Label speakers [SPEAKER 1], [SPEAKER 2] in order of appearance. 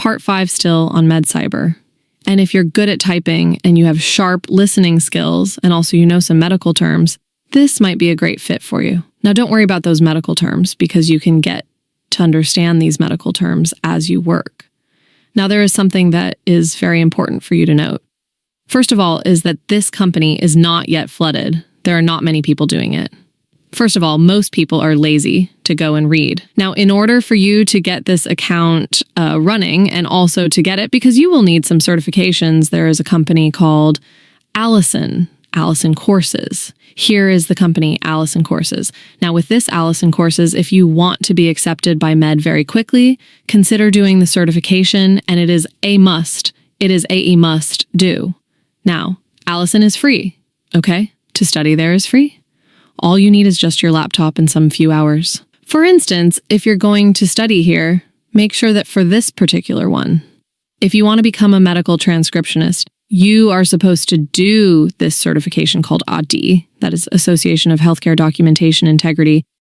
[SPEAKER 1] Part 5 still on MedCyber. And if you're good at typing and you have sharp listening skills and also you know some medical terms, this might be a great fit for you. Now, don't worry about those medical terms because you can get to understand these medical terms as you work. Now, there is something that is very important for you to note. First of all, is that this company is not yet flooded. There are not many people doing it. First of all, most people are lazy to go and read. Now, in order for you to get this account running and also to get it, because you will need some certifications, there is a company called Allison Courses. Here is the company, Allison Courses. Now, with this Allison Courses, if you want to be accepted by Med very quickly, consider doing the certification, and it is a must. It is a must do. Now, Allison is free, okay? To study there is free. All you need is just your laptop and some few hours. For instance, if you're going to study here, make sure that for this particular one, if you want to become a medical transcriptionist, you are supposed to do this certification called AD, that is Association of Healthcare Documentation Integrity,